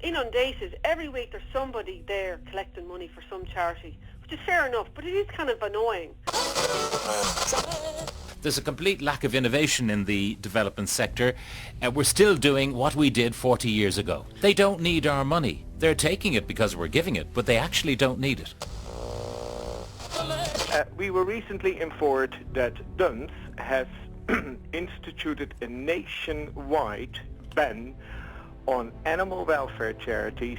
inundated. Every week there's somebody there collecting money for some charity, which is fair enough, but it is kind of annoying. There's a complete lack of innovation in the development sector. We're still doing what we did 40 years ago. They don't need our money. They're taking it because we're giving it, but they actually don't need it. We were recently informed that Duns has instituted a nationwide ban on animal welfare charities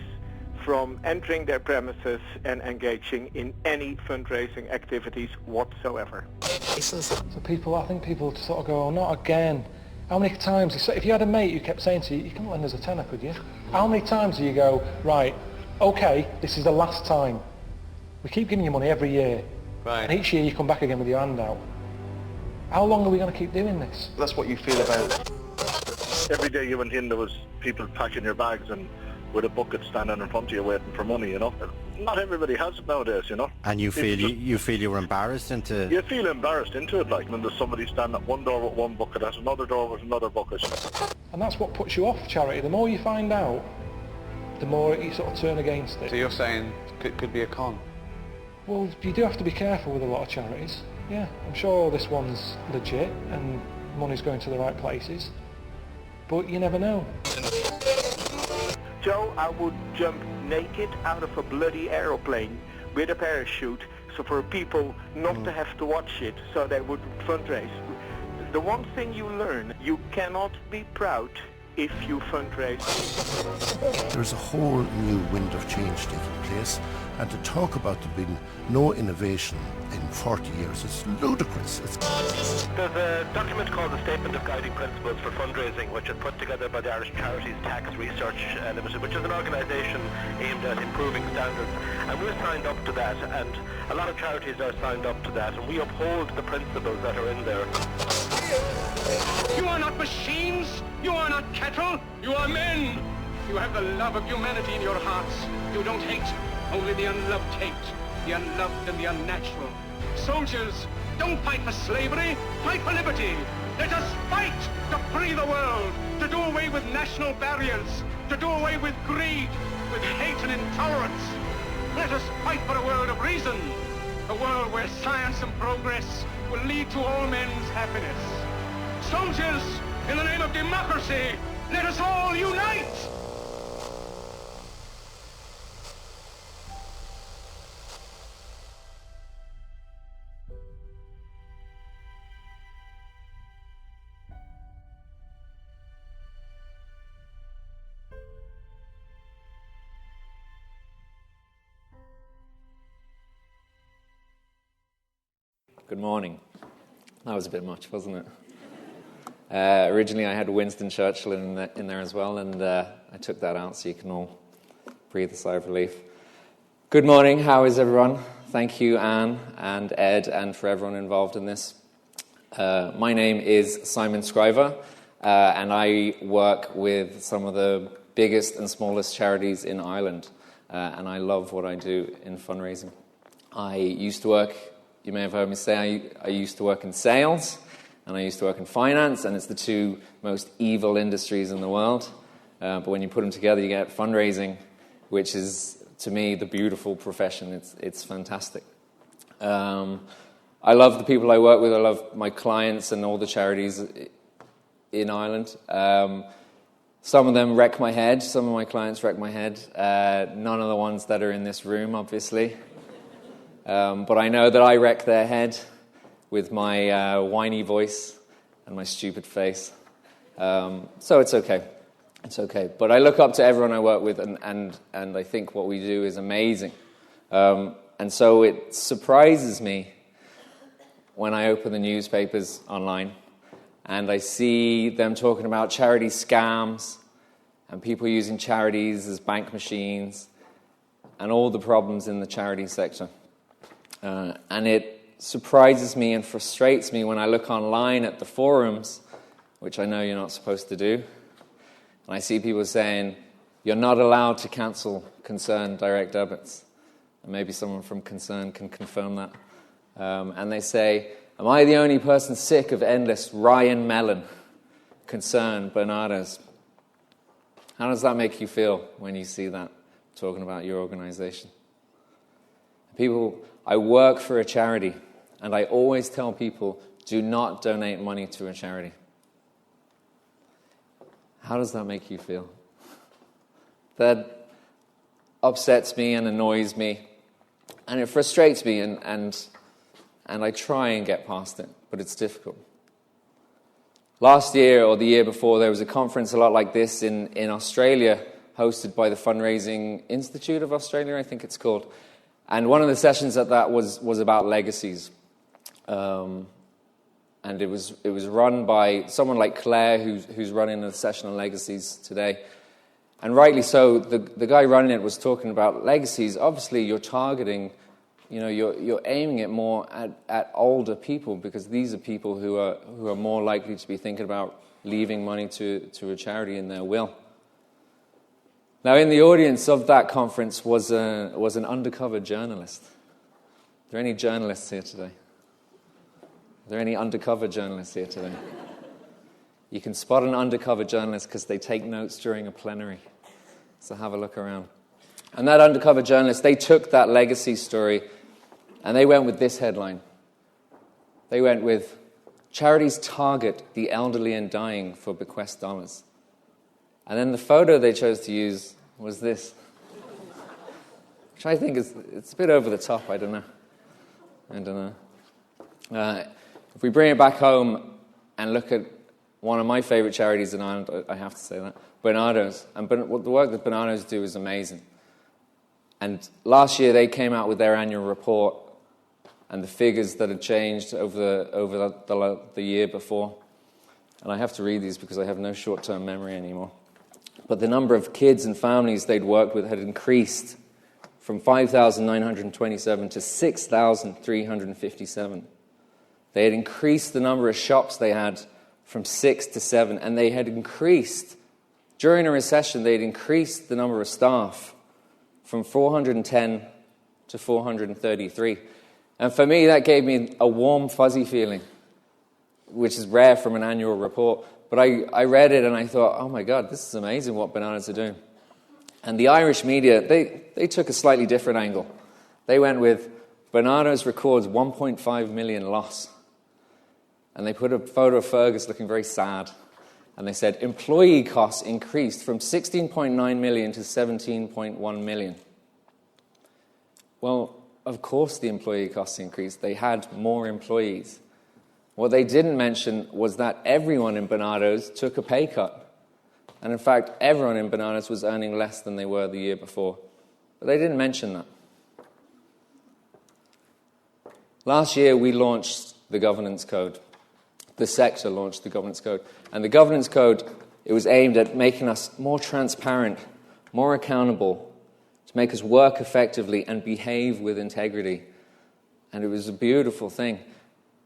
from entering their premises and engaging in any fundraising activities whatsoever. So I think people sort of go, oh, not again. How many times, if you had a mate who kept saying to you, you couldn't lend us a tenner, could you? How many times do you go, right, okay, this is the last time. We keep giving you money every year. Right. And each year you come back again with your hand out. How long are we going to keep doing this? That's what you feel about. Every day you went in, there was people packing your bags and with a bucket standing in front of you waiting for money, you know. Not everybody has it nowadays, you know. And you feel you were embarrassed into... You feel embarrassed into it, like when there's somebody standing at one door with one bucket, at another door with another bucket. And that's what puts you off charity. The more you find out, the more you sort of turn against it. So you're saying it could be a con? Well, you do have to be careful with a lot of charities. Yeah, I'm sure this one's legit and money's going to the right places. But you never know. Joe, I would jump naked out of a bloody aeroplane with a parachute, so for people not to have to watch it, so they would fundraise. The one thing you learn, you cannot be proud if you fundraise. There's a whole new wind of change taking place, and to talk about there being no innovation in 40 years, it's ludicrous. There's a document called the Statement of Guiding Principles for Fundraising, which is put together by the Irish Charities Tax Research Limited, which is an organisation aimed at improving standards. And we're signed up to that, and a lot of charities are signed up to that, and we uphold the principles that are in there. You are not machines, you are not cattle, you are men. You have the love of humanity in your hearts. You don't hate, only the unloved hate, the unloved and the unnatural. Soldiers, don't fight for slavery, fight for liberty. Let us fight to free the world, to do away with national barriers, to do away with greed, with hate and intolerance. Let us fight for a world of reason, a world where science and progress will lead to all men's happiness. Soldiers, in the name of democracy, let us all unite! Good morning. That was a bit much, wasn't it? Originally I had Winston Churchill in there as well, and I took that out so you can all breathe a sigh of relief. Good morning, how is everyone? Thank you, Anne and Ed, and for everyone involved in this. My name is Simon Scriver, and I work with some of the biggest and smallest charities in Ireland, and I love what I do in fundraising. I used to work, you may have heard me say, I used to work in sales, and I used to work in finance, and it's the two most evil industries in the world. But when you put them together, you get fundraising, which is, to me, the beautiful profession. It's fantastic. I love the people I work with. I love my clients and all the charities in Ireland. Some of them wreck my head. Some of my clients wreck my head. None of the ones that are in this room, obviously. But I know that I wreck their head with my whiny voice and my stupid face. So it's okay. It's okay. But I look up to everyone I work with, and I think what we do is amazing. And so it surprises me when I open the newspapers online and I see them talking about charity scams and people using charities as bank machines and all the problems in the charity sector. And it surprises me and frustrates me when I look online at the forums, which I know you're not supposed to do, and I see people saying, you're not allowed to cancel Concern direct debits. And maybe someone from Concern can confirm that. And they say, am I the only person sick of endless Ryan Mellon, Concern, Bernardo's? How does that make you feel when you see that, talking about your organization? People, I work for a charity, and I always tell people, do not donate money to a charity. How does that make you feel? That upsets me and annoys me, and it frustrates me, and I try and get past it, but it's difficult. Last year or the year before, there was a conference a lot like this in Australia, hosted by the Fundraising Institute of Australia, I think it's called. And one of the sessions at that was about legacies. And it was run by someone like Claire, who's running a session on legacies today. And rightly so, the guy running it was talking about legacies. Obviously, you're targeting, you're aiming it more at older people, because these are people who are more likely to be thinking about leaving money to a charity in their will. Now, in the audience of that conference was an undercover journalist. Are there any journalists here today? Are there any undercover journalists here today? You can spot an undercover journalist because they take notes during a plenary. So have a look around. And that undercover journalist, they took that legacy story and they went with this headline. They went with, "Charities target the elderly and dying for bequest dollars." And then the photo they chose to use was this, which I think it's a bit over the top. I don't know. If we bring it back home and look at one of my favourite charities in Ireland, I have to say that, Bernardo's. And the work that Bernardo's do is amazing. And last year they came out with their annual report and the figures that had changed over the year before. And I have to read these because I have no short-term memory anymore. But the number of kids and families they'd worked with had increased from 5,927 to 6,357. They had increased the number of shops they had from 6 to 7, and they had increased, during a recession, they had increased the number of staff from 410 to 433. And for me, that gave me a warm, fuzzy feeling, which is rare from an annual report. But I read it and I thought, oh my God, this is amazing what Bernardo's are doing. And the Irish media, they took a slightly different angle. They went with, Bernardo's records 1.5 million loss. And they put a photo of Fergus looking very sad. And they said, employee costs increased from 16.9 million to 17.1 million. Well, of course the employee costs increased. They had more employees. What they didn't mention was that everyone in Bernardo's took a pay cut. And in fact, everyone in Bernardo's was earning less than they were the year before. But they didn't mention that. Last year, we launched the governance code. The sector launched the governance code. And the governance code, it was aimed at making us more transparent, more accountable, to make us work effectively and behave with integrity. And it was a beautiful thing.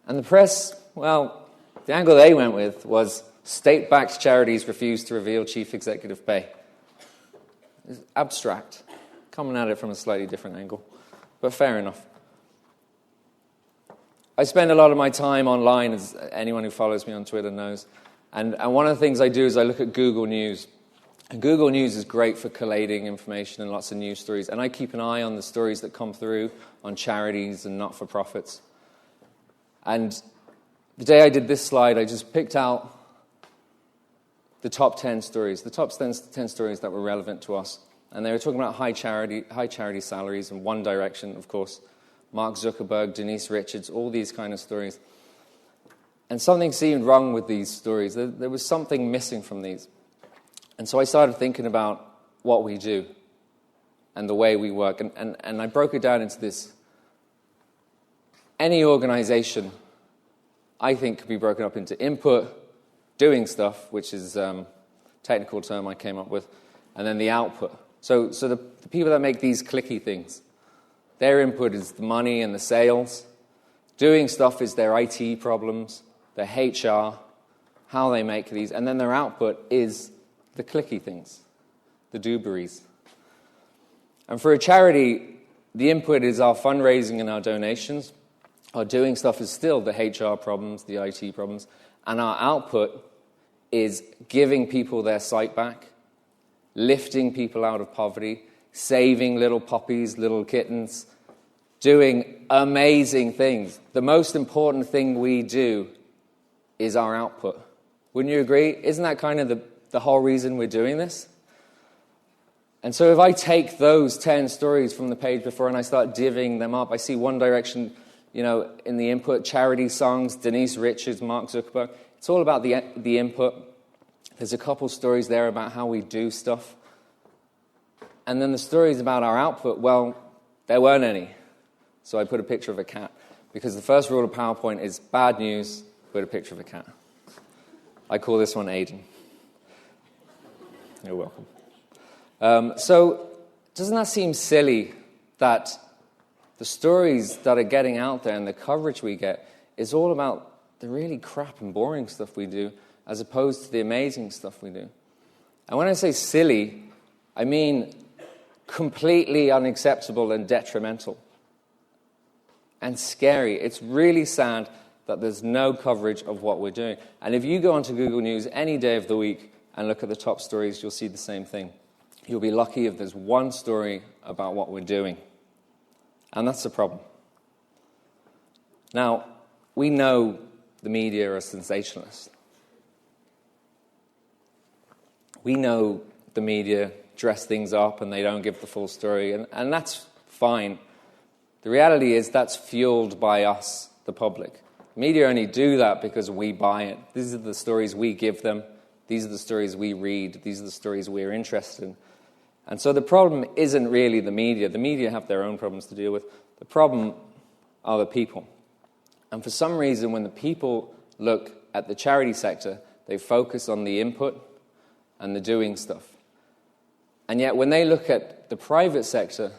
And the press, well, the angle they went with was state-backed charities refuse to reveal chief executive pay. It's abstract, coming at it from a slightly different angle, but fair enough. I spend a lot of my time online, as anyone who follows me on Twitter knows, and one of the things I do is I look at Google News. And Google News is great for collating information and lots of news stories, and I keep an eye on the stories that come through on charities and not-for-profits. And the day I did this slide, I just picked out the top 10 stories, the top 10 stories that were relevant to us. And they were talking about high charity salaries and One Direction, of course, Mark Zuckerberg, Denise Richards, all these kind of stories. And something seemed wrong with these stories. There was something missing from these. And so I started thinking about what we do and the way we work. And I broke it down into this. Any organization, I think, could be broken up into input, doing stuff, which is a technical term I came up with, and then the output. So the people that make these clicky things, their input is the money and the sales. Doing stuff is their IT problems, their HR, how they make these, and then their output is the clicky things, the dooberies. And for a charity, the input is our fundraising and our donations. Our doing stuff is still the HR problems, the IT problems, and our output is giving people their sight back lifting people out of poverty, saving little puppies, little kittens, doing amazing things. The most important thing we do is our output. Wouldn't you agree? Isn't that kind of the whole reason we're doing this? And so if I take those 10 stories from the page before and I start divvying them up, I see One Direction, in the input, charity songs, Denise Richards, Mark Zuckerberg. It's all about the input. There's a couple stories there about how we do stuff. And then the stories about our output, well, there weren't any. So I put a picture of a cat. Because the first rule of PowerPoint is bad news, put a picture of a cat. I call this one Aiden. You're welcome. So doesn't that seem silly that the stories that are getting out there and the coverage we get is all about the really crap and boring stuff we do as opposed to the amazing stuff we do? And when I say silly, I mean completely unacceptable and detrimental and scary. It's really sad that there's no coverage of what we're doing. And if you go onto Google News any day of the week and look at the top stories, you'll see the same thing. You'll be lucky if there's one story about what we're doing. And that's the problem. Now, we know the media are sensationalists. We know the media dress things up and they don't give the full story, and that's fine. The reality is that's fueled by us, the public. Media only do that because we buy it. These are the stories we give them. These are the stories we read. These are the stories we're interested in. And so the problem isn't really the media. The media have their own problems to deal with. The problem are the people. And for some reason, when the people look at the charity sector, they focus on the input and the doing stuff. And yet when they look at the private sector,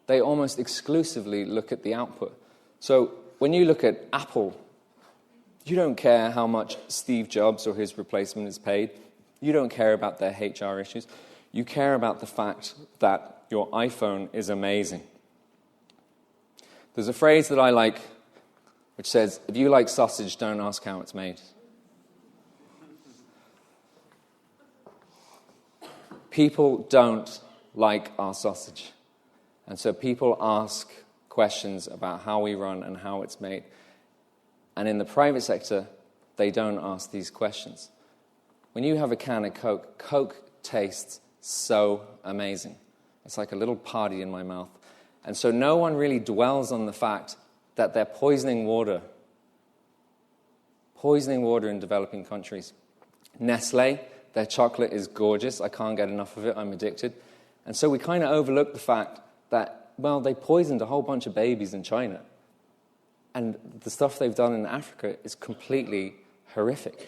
they almost exclusively look at the output. So when you look at Apple, you don't care how much Steve Jobs or his replacement is paid. You don't care about their HR issues. You care about the fact that your iPhone is amazing. There's a phrase that I like which says, if you like sausage, don't ask how it's made. People don't like our sausage. And so people ask questions about how we run and how it's made. And in the private sector, they don't ask these questions. When you have a can of Coke, Coke tastes so amazing. It's like a little party in my mouth. And so no one really dwells on the fact that they're poisoning water in developing countries. Nestle, their chocolate is gorgeous. I can't get enough of it. I'm addicted. And so we kind of overlook the fact that, well, they poisoned a whole bunch of babies in China. And the stuff they've done in Africa is completely horrific.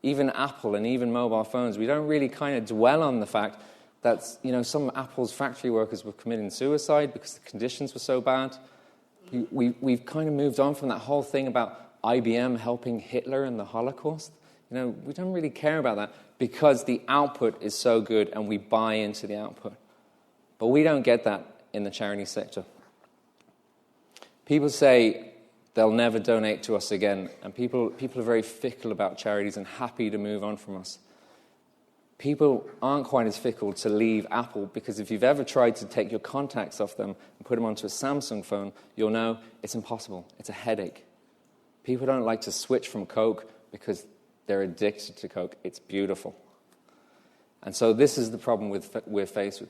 Even Apple and even mobile phones, we don't really kind of dwell on the fact that, some of Apple's factory workers were committing suicide because the conditions were so bad. We've kind of moved on from that whole thing about IBM helping Hitler in the Holocaust. We don't really care about that because the output is so good and we buy into the output. But we don't get that in the charity sector. People say they'll never donate to us again, and people are very fickle about charities and happy to move on from us. People aren't quite as fickle to leave Apple, because if you've ever tried to take your contacts off them and put them onto a Samsung phone, you'll know it's impossible. It's a headache. People don't like to switch from Coke because they're addicted to Coke. It's beautiful. And so this is the problem we're faced with.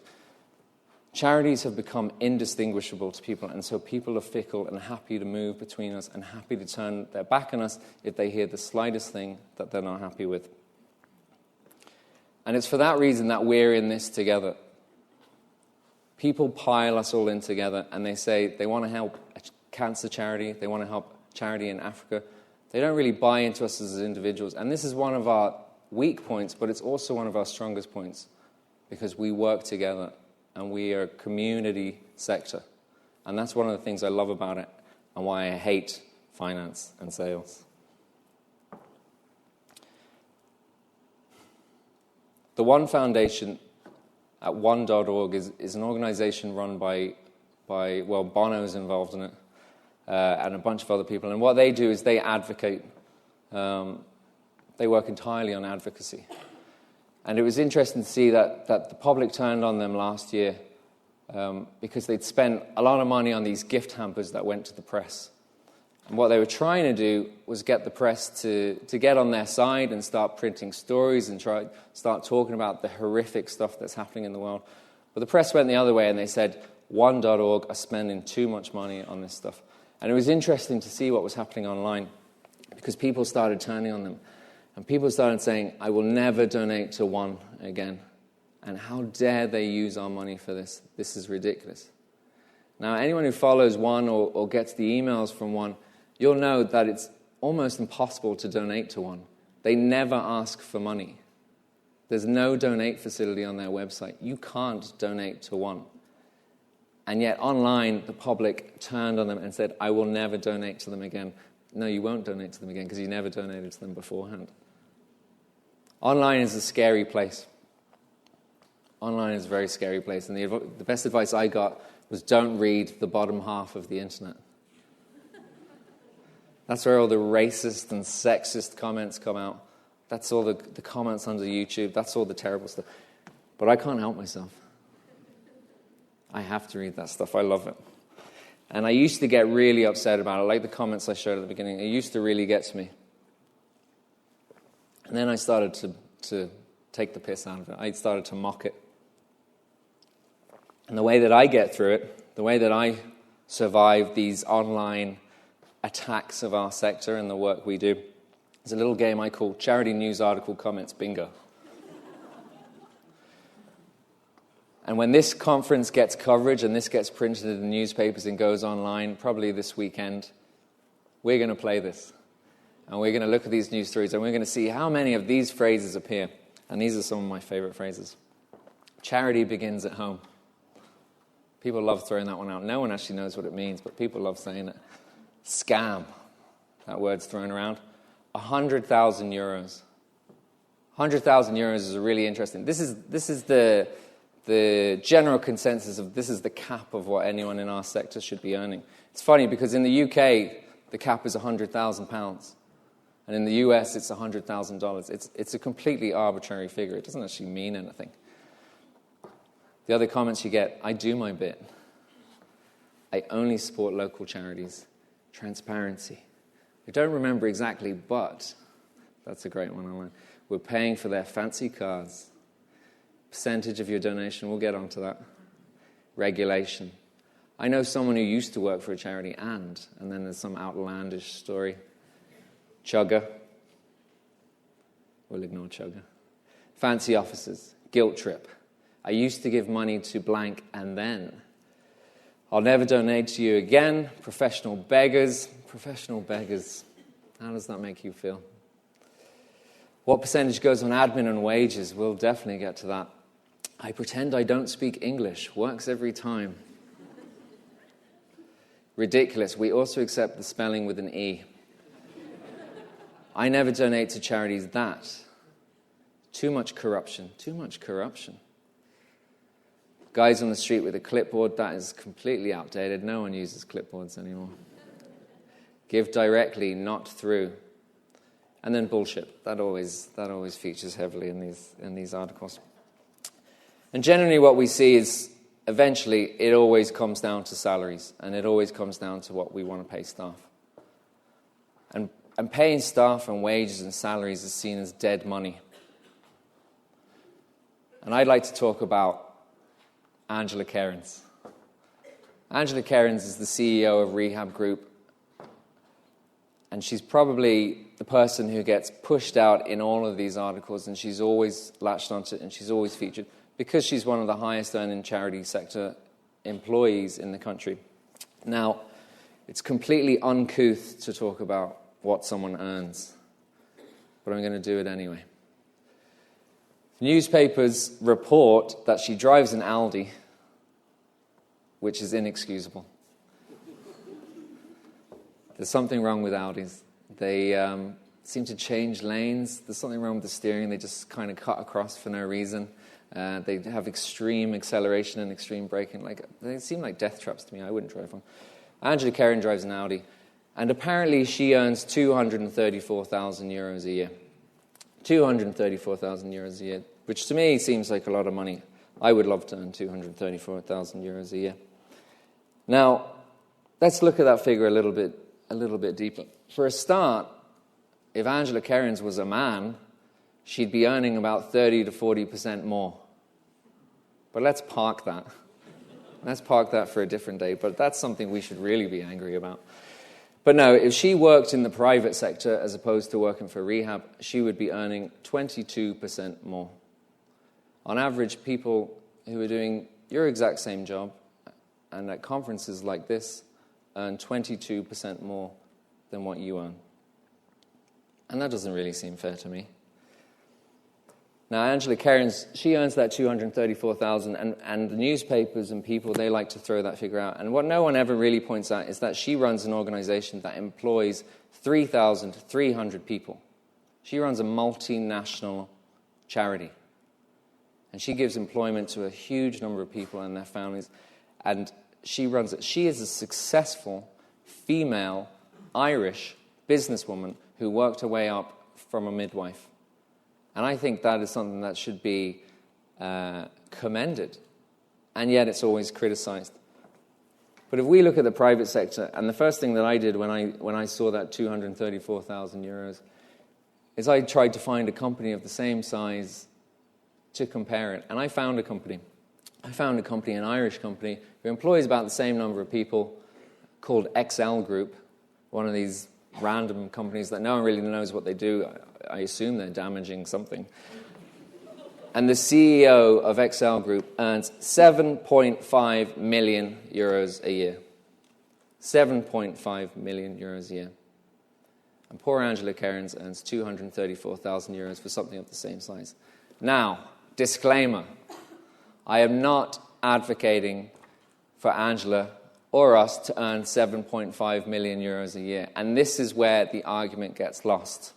Charities have become indistinguishable to people, and so people are fickle and happy to move between us and happy to turn their back on us if they hear the slightest thing that they're not happy with. And it's for that reason that we're in this together. People pile us all in together, and they say they want to help a cancer charity, they want to help charity in Africa. They don't really buy into us as individuals. And this is one of our weak points, but it's also one of our strongest points, because we work together. And we are a community sector. And that's one of the things I love about it and why I hate finance and sales. The One Foundation at one.org is an organization run by Bono's involved in it, and a bunch of other people. And what they do is they advocate. They work entirely on advocacy. And it was interesting to see that the public turned on them last year because they'd spent a lot of money on these gift hampers that went to the press. And what they were trying to do was get the press to get on their side and start printing stories and start talking about the horrific stuff that's happening in the world. But the press went the other way and they said, One.org are spending too much money on this stuff. And it was interesting to see what was happening online because people started turning on them. And people started saying, I will never donate to One again. And how dare they use our money for this? This is ridiculous. Now, anyone who follows One or gets the emails from One, you'll know that it's almost impossible to donate to One. They never ask for money. There's no donate facility on their website. You can't donate to One. And yet online, the public turned on them and said, I will never donate to them again. No, you won't donate to them again because you never donated to them beforehand. Online is a scary place. Online is a very scary place. And the best advice I got was don't read the bottom half of the internet. That's where all the racist and sexist comments come out. That's all the comments under YouTube. That's all the terrible stuff. But I can't help myself. I have to read that stuff. I love it. And I used to get really upset about it, like the comments I showed at the beginning. It used to really get to me. And then I started to take the piss out of it. I started to mock it. And the way that I get through it, the way that I survive these online attacks of our sector and the work we do, is a little game I call Charity News Article Comments Bingo. And when this conference gets coverage and this gets printed in the newspapers and goes online, probably this weekend, we're going to play this. And we're going to look at these news stories and we're going to see how many of these phrases appear. And these are some of my favorite phrases. Charity begins at home. People love throwing that one out. No one actually knows what it means, but people love saying it. Scam. That word's thrown around. 100,000 euros. 100,000 euros is really interesting. This is the general consensus of this is the cap of what anyone in our sector should be earning. It's funny because in the UK, the cap is £100,000. And in the US, it's $100,000. It's a completely arbitrary figure. It doesn't actually mean anything. The other comments you get, I do my bit. I only support local charities. Transparency. I don't remember exactly, but that's a great one online. We're paying for their fancy cars. Percentage of your donation, we'll get onto that. Regulation. I know someone who used to work for a charity and then there's some outlandish story. Chugger. We'll ignore Chugger. Fancy offices. Guilt trip. I used to give money to blank and then. I'll never donate to you again. Professional beggars. Professional beggars. How does that make you feel? What percentage goes on admin and wages? We'll definitely get to that. I pretend I don't speak English. Works every time. Ridiculous. We also accept the spelling with an E. I never donate to charities that. Too much corruption. Too much corruption. Guys on the street with a clipboard, that is completely outdated. No one uses clipboards anymore. Give directly, not through. And then bullshit. That always features heavily in these articles. And generally what we see is eventually it always comes down to salaries and it always comes down to what we want to pay staff. And paying staff and wages and salaries is seen as dead money. And I'd like to talk about Angela Cairns. Angela Cairns is the CEO of Rehab Group. And she's probably the person who gets pushed out in all of these articles, and she's always latched onto it, and she's always featured, because she's one of the highest earning charity sector employees in the country. Now, it's completely uncouth to talk about what someone earns, but I'm going to do it anyway. Newspapers report that she drives an Audi, which is inexcusable. There's something wrong with Audis. They seem to change lanes. There's something wrong with the steering. They just kind of cut across for no reason. They have extreme acceleration and extreme braking. They seem like death traps to me. I wouldn't drive one. Angela Cairns drives an Audi. And apparently she earns 234,000 euros a year. 234,000 euros a year. which to me seems like a lot of money. I would love to earn 234,000 euros a year. Now, let's look at that figure a little bit deeper. For a start, if Angela Cairns was a man, she'd be earning about 30 to 40% more. But let's park that. Let's park that for a different day, but that's something we should really be angry about. But no, if she worked in the private sector as opposed to working for rehab, she would be earning 22% more. On average, people who are doing your exact same job and at conferences like this earn 22% more than what you earn. And that doesn't really seem fair to me. Now, Angela Cairns, she earns that 234,000, and the newspapers and people, they like to throw that figure out. And what no one ever really points out is that she runs an organization that employs 3,300 people. She runs a multinational charity. And she gives employment to a huge number of people and their families. And she runs it. She is a successful female Irish businesswoman who worked her way up from a midwife. And I think that is something that should be commended. And yet it's always criticized. But if we look at the private sector, and the first thing that I did when I saw that 234,000 euros is I tried to find a company of the same size to compare it. And I found a company. I found a company, an Irish company, who employs about the same number of people, called XL Group, one of these random companies that no one really knows what they do. I assume they're damaging something. And the CEO of XL Group earns 7.5 million euros a year. 7.5 million euros a year. And poor Angela Cairns earns 234,000 euros for something of the same size. Now, disclaimer, I am not advocating for Angela or us to earn 7.5 million euros a year. And this is where the argument gets lost.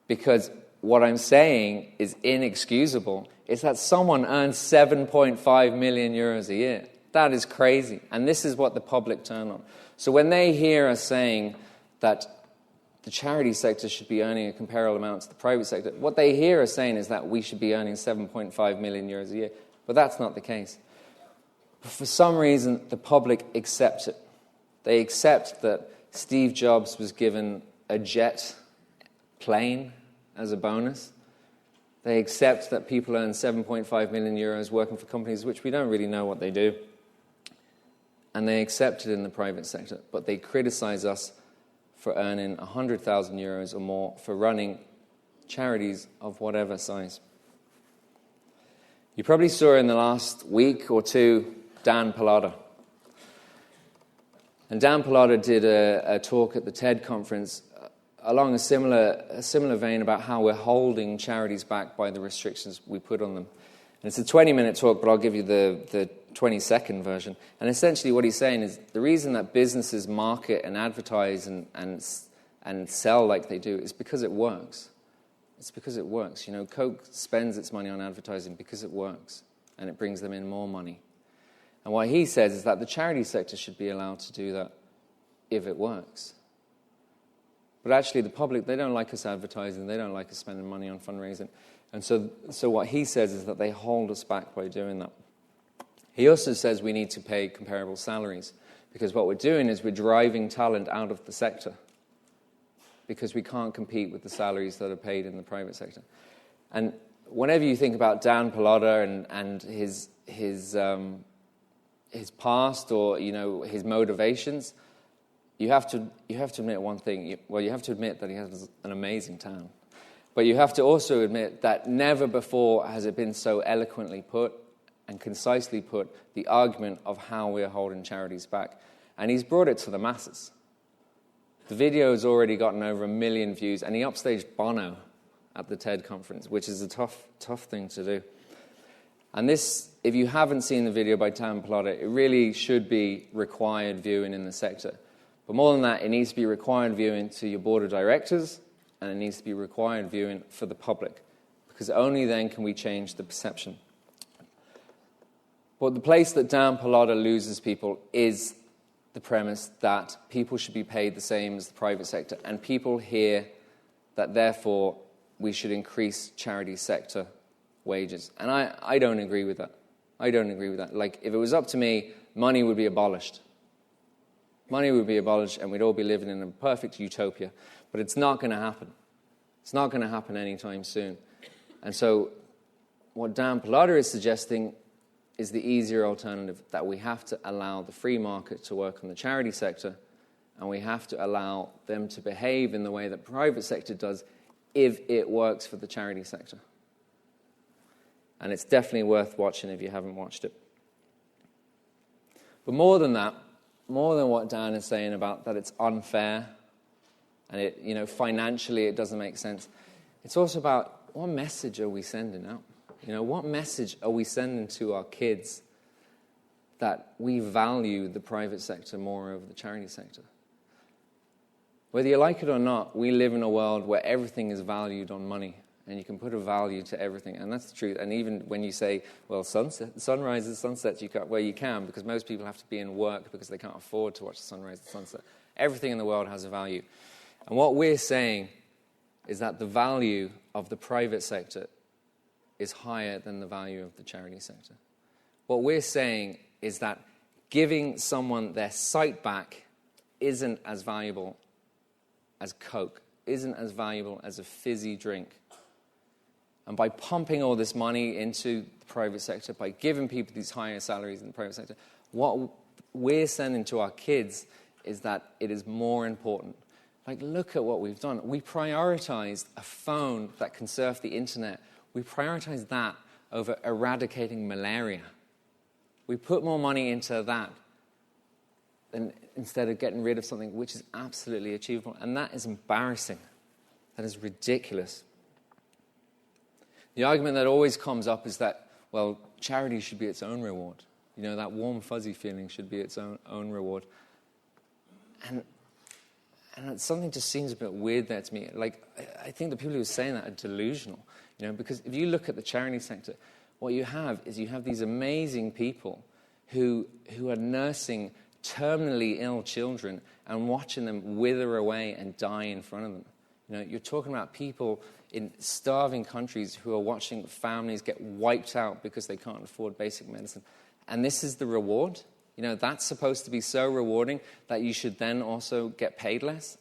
Because what I'm saying is inexcusable. It's that someone earns 7.5 million euros a year. That is crazy. And this is what the public turn on. So when they hear us saying that the charity sector should be earning a comparable amount to the private sector, what they hear us saying is that we should be earning 7.5 million euros a year. But that's not the case. For some reason, the public accepts it. They accept that Steve Jobs was given a jet plane as a bonus. They accept that people earn 7.5 million euros working for companies which we don't really know what they do. And they accept it in the private sector. But they criticize us for earning 100,000 euros or more for running charities of whatever size. You probably saw in the last week or two Dan Pallotta. And Dan Pallotta did a talk at the TED conference along a similar vein about how we're holding charities back by the restrictions we put on them. And it's a 20-minute talk, but I'll give you the 20-second version. And essentially what he's saying is the reason that businesses market and advertise and sell like they do is because it works. It's because it works. You know, Coke spends its money on advertising because it works, and it brings them in more money. And what he says is that the charity sector should be allowed to do that if it works. But actually the public, they don't like us advertising, they don't like us spending money on fundraising. And so what he says is that they hold us back by doing that. He also says we need to pay comparable salaries, because what we're doing is we're driving talent out of the sector, because we can't compete with the salaries that are paid in the private sector. And whenever you think about Dan Pallotta and his past, or his motivations, you have to admit one thing. Well, you have to admit that he has an amazing town, but you have to also admit that never before has it been so eloquently put and concisely put, the argument of how we're holding charities back. And he's brought it to the masses. The video has already gotten over 1 million views, and he upstaged Bono at the TED conference, which is a tough thing to do. And this, if you haven't seen the video by Dan Pallotta, it really should be required viewing in the sector. But more than that, it needs to be required viewing to your board of directors, and it needs to be required viewing for the public, because only then can we change the perception. But the place that Dan Pallotta loses people is the premise that people should be paid the same as the private sector, and people hear that therefore we should increase charity sector wages. And I don't agree with that. I don't agree with that. Like, if it was up to me, money would be abolished. Money would be abolished and we'd all be living in a perfect utopia. But it's not going to happen. It's not going to happen anytime soon. And so what Dan Pallotta is suggesting is the easier alternative, that we have to allow the free market to work on the charity sector, and we have to allow them to behave in the way that the private sector does if it works for the charity sector. And it's definitely worth watching if you haven't watched it. But more than that, more than what Dan is saying about that it's unfair and it, you know, financially it doesn't make sense, it's also about what message are we sending out? You know, what message are we sending to our kids that we value the private sector more over the charity sector? Whether you like it or not, we live in a world where everything is valued on money, and you can put a value to everything, and that's the truth. And even when you say, well, sunrises, sunsets, you can, because most people have to be in work because they can't afford to watch the sunrise and sunset. Everything in the world has a value. And what we're saying is that the value of the private sector is higher than the value of the charity sector. What we're saying is that giving someone their sight back isn't as valuable as Coke, isn't as valuable as a fizzy drink. And by pumping all this money into the private sector, by giving people these higher salaries in the private sector, what we're sending to our kids is that it is more important. Like, look at what we've done. We prioritized a phone that can surf the internet. We prioritized that over eradicating malaria. We put more money into that than instead of getting rid of something which is absolutely achievable. And that is embarrassing. That is ridiculous. The argument that always comes up is that, well, charity should be its own reward. You know, that warm, fuzzy feeling should be its own reward. And it's something just seems a bit weird there to me. Like, I think the people who are saying that are delusional. You know, because if you look at the charity sector, what you have is you have these amazing people who are nursing terminally ill children and watching them wither away and die in front of them. You know, you're talking about people in starving countries who are watching families get wiped out because they can't afford basic medicine. And this is the reward? You know, that's supposed to be so rewarding that you should then also get paid less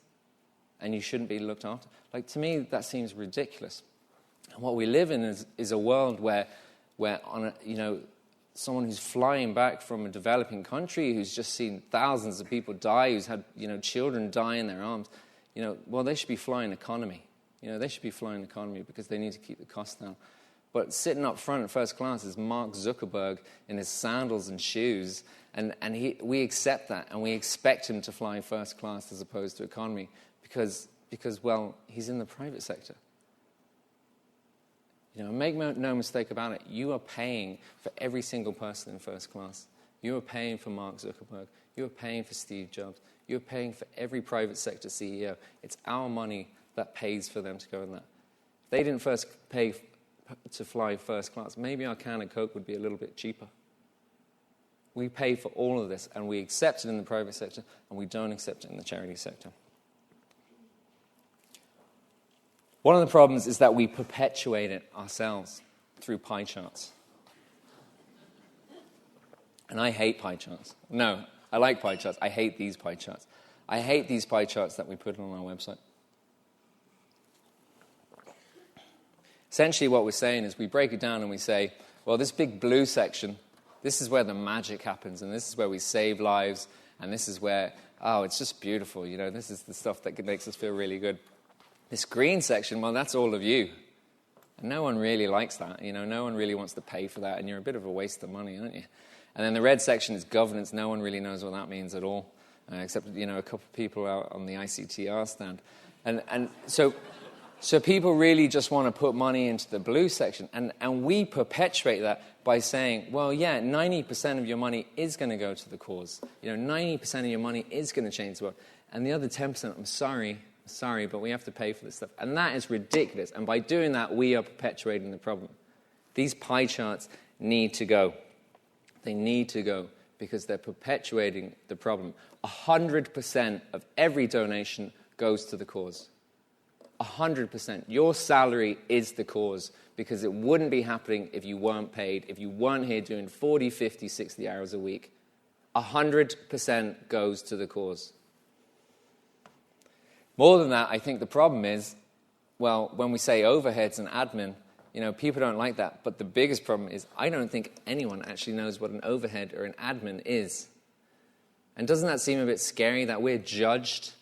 and you shouldn't be looked after. Like, to me, that seems ridiculous. And what we live in is a world where on a, you know, someone who's flying back from a developing country who's just seen thousands of people die, who's had, you know, children die in their arms, you know, well, they should be flying economy. You know, they should be flying economy because they need to keep the costs down. But sitting up front in first class is Mark Zuckerberg in his sandals and shoes, and we accept that, and we expect him to fly first class as opposed to economy because well, he's in the private sector. You know, make no mistake about it, you are paying for every single person in first class. You are paying for Mark Zuckerberg. You are paying for Steve Jobs. You are paying for every private sector CEO. It's our money that pays for them to go in that. If they didn't first pay to fly first class, maybe our can of Coke would be a little bit cheaper. We pay for all of this, and we accept it in the private sector, and we don't accept it in the charity sector. One of the problems is that we perpetuate it ourselves through pie charts. And I hate pie charts. No, I like pie charts. I hate these pie charts. I hate these pie charts that we put on our website. Essentially what we're saying is we break it down and we say, well, this big blue section, this is where the magic happens, and this is where we save lives, and this is where, oh, it's just beautiful, you know, this is the stuff that makes us feel really good. This green section, well, that's all of you. And no one really likes that, you know, no one really wants to pay for that, and you're a bit of a waste of money, aren't you? And then the red section is governance. No one really knows what that means at all, except, you know, a couple of people out on the ICTR stand. And so people really just want to put money into the blue section, and we perpetuate that by saying, well, yeah, 90% of your money is going to go to the cause. You know, 90% of your money is going to change the world. And the other 10%, I'm sorry, but we have to pay for this stuff. And that is ridiculous. And by doing that, we are perpetuating the problem. These pie charts need to go. They need to go because they're perpetuating the problem. 100% of every donation goes to the cause. 100%. Your salary is the cause, because it wouldn't be happening if you weren't paid, if you weren't here doing 40, 50, 60 hours a week. 100% goes to the cause. More than that, I think the problem is, well, when we say overheads and admin, people don't like that. But the biggest problem is I don't think anyone actually knows what an overhead or an admin is. And doesn't that seem a bit scary that we're judged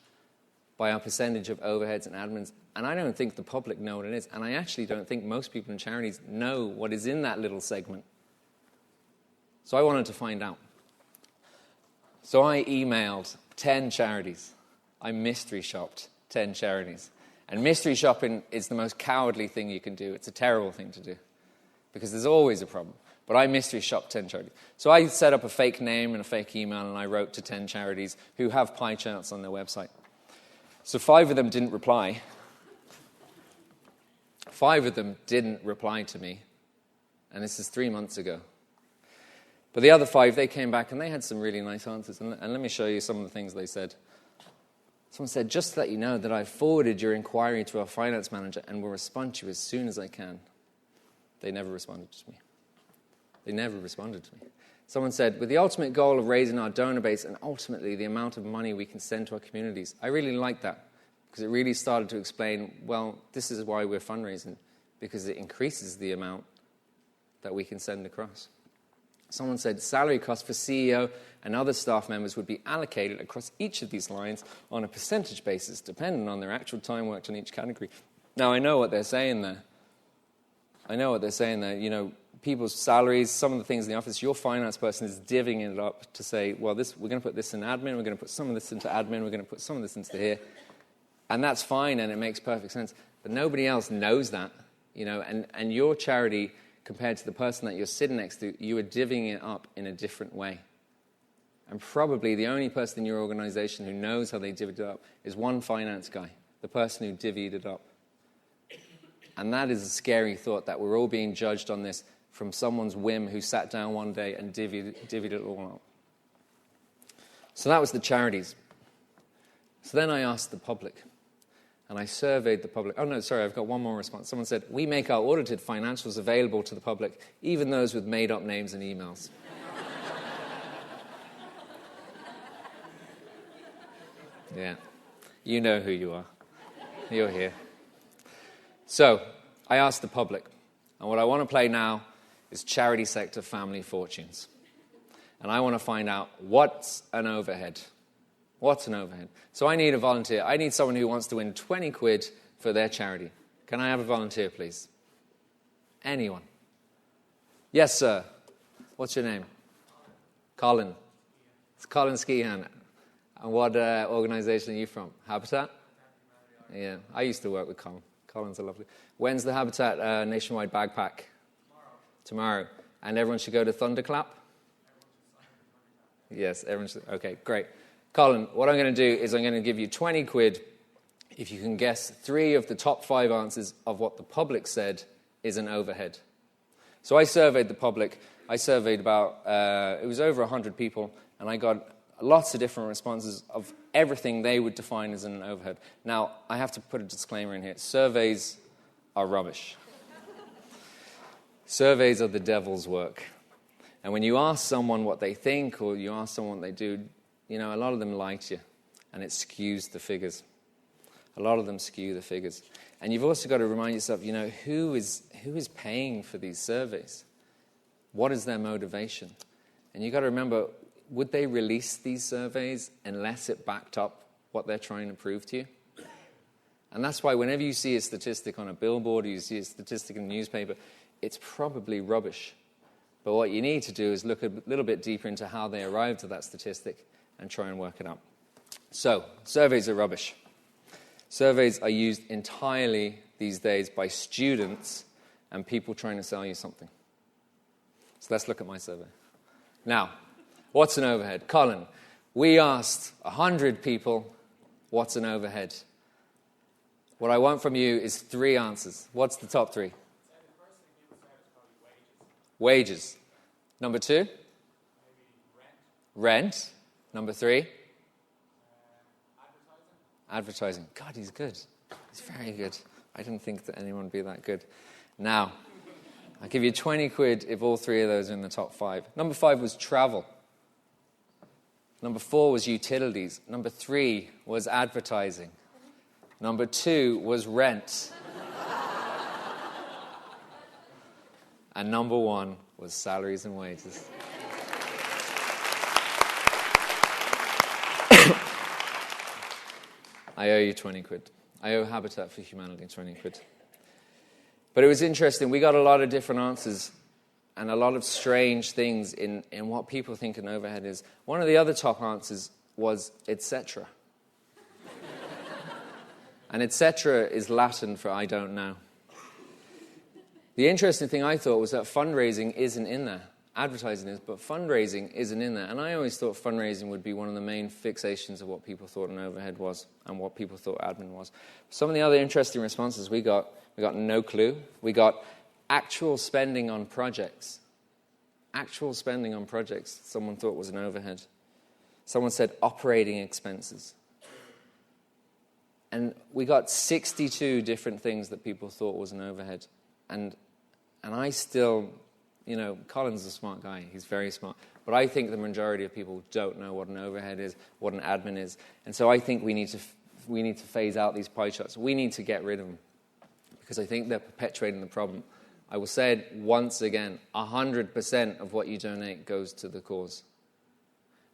by our percentage of overheads and admins? And I don't think the public know what it is. And I actually don't think most people in charities know what is in that little segment. So I wanted to find out. So I emailed 10 charities. I mystery shopped 10 charities. And mystery shopping is the most cowardly thing you can do. It's a terrible thing to do, because there's always a problem. But I mystery shopped 10 charities. So I set up a fake name and a fake email, and I wrote to 10 charities who have pie charts on their website. So 5 of them didn't reply. 5 of them didn't reply to me. And this is 3 months ago. But the other 5, they came back and they had some really nice answers. And let me show you some of the things they said. Someone said, just to let you know that I forwarded your inquiry to our finance manager and will respond to you as soon as I can. They never responded to me. They never responded to me. Someone said, with the ultimate goal of raising our donor base and ultimately the amount of money we can send to our communities. I really liked that, because it really started to explain, well, this is why we're fundraising, because it increases the amount that we can send across. Someone said salary costs for CEO and other staff members would be allocated across each of these lines on a percentage basis, depending on their actual time worked in each category. Now, I know what they're saying there. People's salaries, some of the things in the office, your finance person is divvying it up to say, well, we're going to put this in admin, we're going to put some of this into admin, we're going to put some of this into here. And that's fine, and it makes perfect sense. But nobody else knows that, and your charity, compared to the person that you're sitting next to, you are divvying it up in a different way. And probably the only person in your organization who knows how they divvied it up is one finance guy, the person who divvied it up. And that is a scary thought, that we're all being judged on this from someone's whim who sat down one day and divvied it all up. So that was the charities. So then I asked the public, and I surveyed the public. Oh, no, sorry, I've got one more response. Someone said, we make our audited financials available to the public, even those with made-up names and emails. Yeah, you know who you are. You're here. So I asked the public, and what I want to play now is charity sector family fortunes. And I want to find out, what's an overhead? What's an overhead? So I need a volunteer. I need someone who wants to win 20 quid for their charity. Can I have a volunteer, please? Anyone? Yes, sir. What's your name? Colin. It's Colin Skehan. And what organisation are you from? Habitat? Yeah, I used to work with Colin. Colin's a lovely... When's the Habitat nationwide bagpack? Tomorrow. And everyone should go to Thunderclap? Yes, everyone should. Okay, great. Colin, what I'm going to do is I'm going to give you 20 quid if you can guess 3 of the top 5 answers of what the public said is an overhead. So I surveyed the public. I surveyed about, it was over 100 people, and I got lots of different responses of everything they would define as an overhead. Now, I have to put a disclaimer in here. Surveys are rubbish. Surveys are the devil's work. And when you ask someone what they think or you ask someone what they do, a lot of them lie to you, and it skews the figures. A lot of them skew the figures. And you've also got to remind yourself, who is paying for these surveys? What is their motivation? And you've got to remember, would they release these surveys unless it backed up what they're trying to prove to you? And that's why whenever you see a statistic on a billboard or you see a statistic in the newspaper, it's probably rubbish. But what you need to do is look a little bit deeper into how they arrived at that statistic and try and work it out. So, surveys are rubbish. Surveys are used entirely these days by students and people trying to sell you something. So let's look at my survey. Now, what's an overhead? Colin, we asked 100 people, what's an overhead? What I want from you is 3 answers. What's the top 3? Wages. Number 2? Rent. Number 3? Advertising. God, he's good. He's very good. I didn't think that anyone would be that good. Now, I'll give you 20 quid if all three of those are in the top 5. Number 5 was travel. Number 4 was utilities. Number 3 was advertising. Number 2 was rent. And number 1 was salaries and wages. I owe you 20 quid. I owe Habitat for Humanity 20 quid. But it was interesting. We got a lot of different answers and a lot of strange things in what people think an overhead is. One of the other top answers was etc. And etc. is Latin for I don't know. The interesting thing I thought was that fundraising isn't in there. Advertising is, but fundraising isn't in there. And I always thought fundraising would be one of the main fixations of what people thought an overhead was and what people thought admin was. Some of the other interesting responses we got no clue. We got actual spending on projects. Actual spending on projects someone thought was an overhead. Someone said operating expenses. And we got 62 different things that people thought was an overhead. And I still... Colin's a smart guy. He's very smart. But I think the majority of people don't know what an overhead is, what an admin is. And so I think we need to phase out these pie charts. We need to get rid of them because I think they're perpetuating the problem. I will say it once again, 100% of what you donate goes to the cause.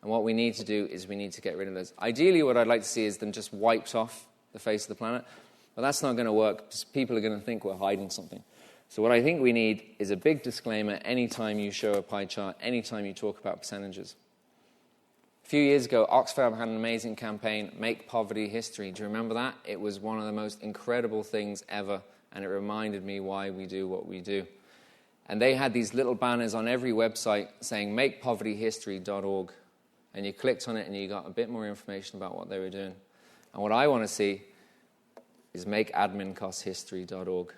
And what we need to do is we need to get rid of those. Ideally, what I'd like to see is them just wiped off the face of the planet. But that's not going to work because people are going to think we're hiding something. So what I think we need is a big disclaimer anytime you show a pie chart, anytime you talk about percentages. A few years ago, Oxfam had an amazing campaign, Make Poverty History. Do you remember that? It was one of the most incredible things ever, and it reminded me why we do what we do. And they had these little banners on every website saying makepovertyhistory.org. And you clicked on it and you got a bit more information about what they were doing. And what I want to see is makeadmincosthistory.org.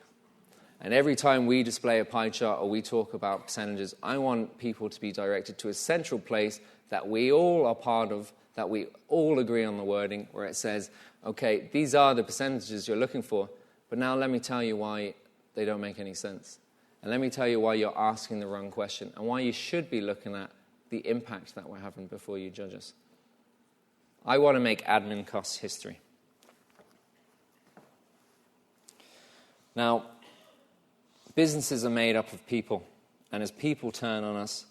And every time we display a pie chart or we talk about percentages, I want people to be directed to a central place that we all are part of, that we all agree on the wording, where it says, okay, these are the percentages you're looking for, but now let me tell you why they don't make any sense. And let me tell you why you're asking the wrong question and why you should be looking at the impact that we're having before you judge us. I want to make admin costs history. Now, businesses are made up of people, and as people turn on us,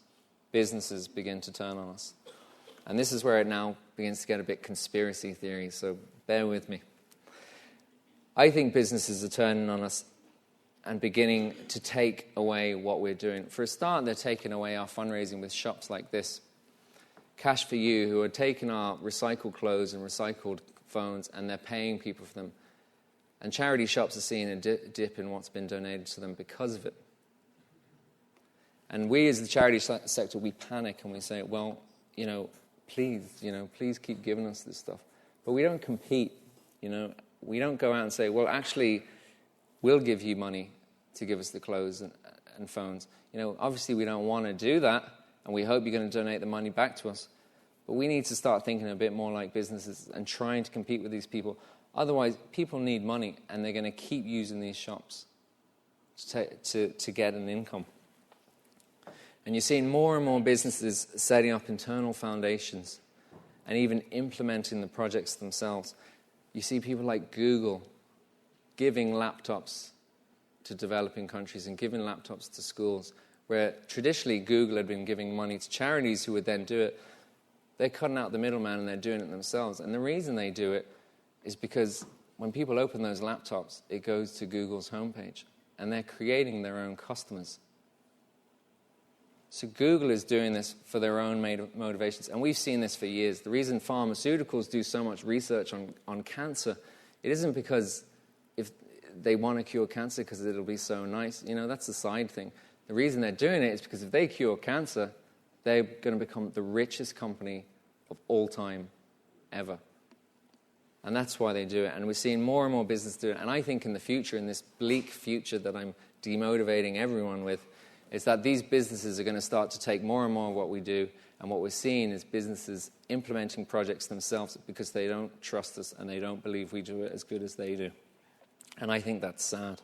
businesses begin to turn on us. And this is where it now begins to get a bit conspiracy theory, so bear with me. I think businesses are turning on us and beginning to take away what we're doing. For a start, they're taking away our fundraising with shops like this. Cash for You, who are taking our recycled clothes and recycled phones, and they're paying people for them. And charity shops are seeing a dip in what's been donated to them because of it. And we as the charity sector, we panic and we say, well, please keep giving us this stuff. But we don't compete, We don't go out and say, well, actually, we'll give you money to give us the clothes and phones. Obviously we don't want to do that, and we hope you're going to donate the money back to us. But we need to start thinking a bit more like businesses and trying to compete with these people. Otherwise, people need money, and they're going to keep using these shops to get an income. And you're seeing more and more businesses setting up internal foundations and even implementing the projects themselves. You see people like Google giving laptops to developing countries and giving laptops to schools, where traditionally Google had been giving money to charities who would then do it. They're cutting out the middleman and they're doing it themselves. And the reason they do it is because when people open those laptops, it goes to Google's homepage, and they're creating their own customers. So Google is doing this for their own motivations, and we've seen this for years. The reason pharmaceuticals do so much research on cancer, it isn't because if they want to cure cancer because it'll be so nice. That's the side thing. The reason they're doing it is because if they cure cancer, they're going to become the richest company of all time, ever. And that's why they do it. And we're seeing more and more businesses do it. And I think in the future, in this bleak future that I'm demotivating everyone with, is that these businesses are going to start to take more and more of what we do. And what we're seeing is businesses implementing projects themselves because they don't trust us and they don't believe we do it as good as they do. And I think that's sad.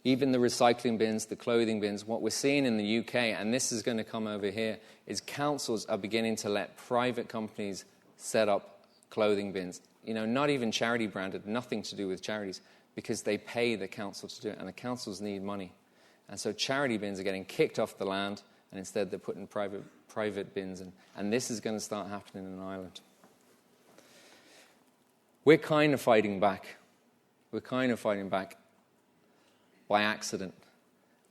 Even the recycling bins, the clothing bins, what we're seeing in the UK, and this is going to come over here, is councils are beginning to let private companies set up clothing bins. You know, not even charity branded, nothing to do with charities, because they pay the council to do it, and the councils need money. And so charity bins are getting kicked off the land, and instead they're putting private bins in. And this is going to start happening in Ireland. We're kind of fighting back. We're kind of fighting back by accident.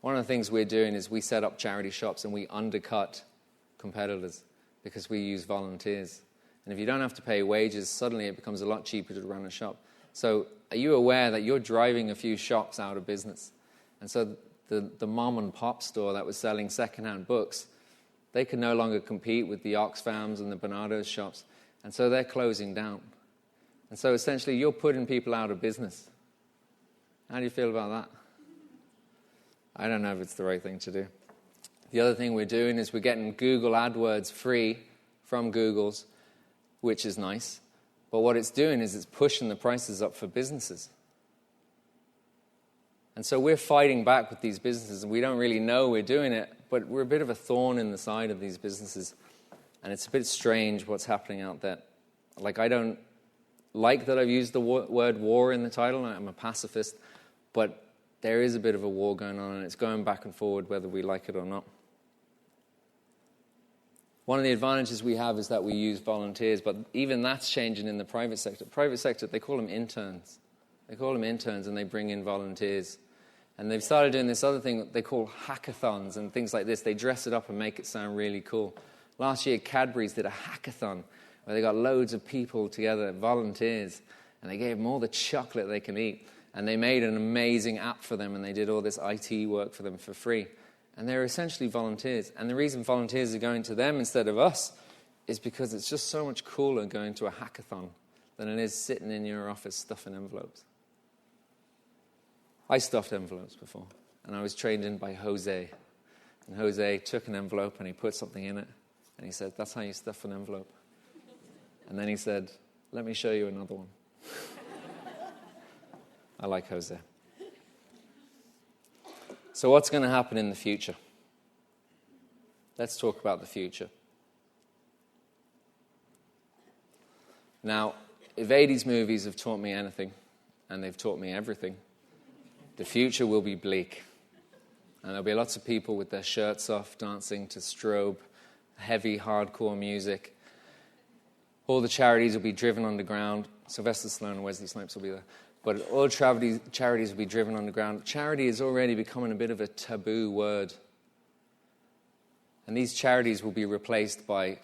One of the things we're doing is we set up charity shops and we undercut competitors because we use volunteers. And if you don't have to pay wages, suddenly it becomes a lot cheaper to run a shop. So are you aware that you're driving a few shops out of business? And so the mom and pop store that was selling secondhand books, they can no longer compete with the Oxfams and the Bernardo's shops. And so they're closing down. And so essentially you're putting people out of business. How do you feel about that? I don't know if it's the right thing to do. The other thing we're doing is we're getting Google AdWords free from Google's, which is nice. But what it's doing is it's pushing the prices up for businesses. And so we're fighting back with these businesses, and we don't really know we're doing it, but we're a bit of a thorn in the side of these businesses. And it's a bit strange what's happening out there. Like, I don't like that I've used the word war in the title. I'm a pacifist, but there is a bit of a war going on, and it's going back and forward whether we like it or not. One of the advantages we have is that we use volunteers, but even that's changing in the private sector. Private sector, they call them interns. They call them interns, and they bring in volunteers. And they've started doing this other thing that they call hackathons and things like this. They dress it up and make it sound really cool. Last year, Cadbury's did a hackathon where they got loads of people together, volunteers, and they gave them all the chocolate they can eat. And they made an amazing app for them, and they did all this IT work for them for free. And they're essentially volunteers. And the reason volunteers are going to them instead of us is because it's just so much cooler going to a hackathon than it is sitting in your office stuffing envelopes. I stuffed envelopes before, and I was trained in by Jose. And Jose took an envelope and he put something in it, and he said, "That's how you stuff an envelope." And then he said, "Let me show you another one." I like Jose. So what's going to happen in the future? Let's talk about the future. Now, if 80s movies have taught me anything, and they've taught me everything, the future will be bleak. And there'll be lots of people with their shirts off, dancing to strobe, heavy, hardcore music. All the charities will be driven underground. Sylvester Stallone and Wesley Snipes will be there. But all charities will be driven underground. Charity is already becoming a bit of a taboo word. And these charities will be replaced by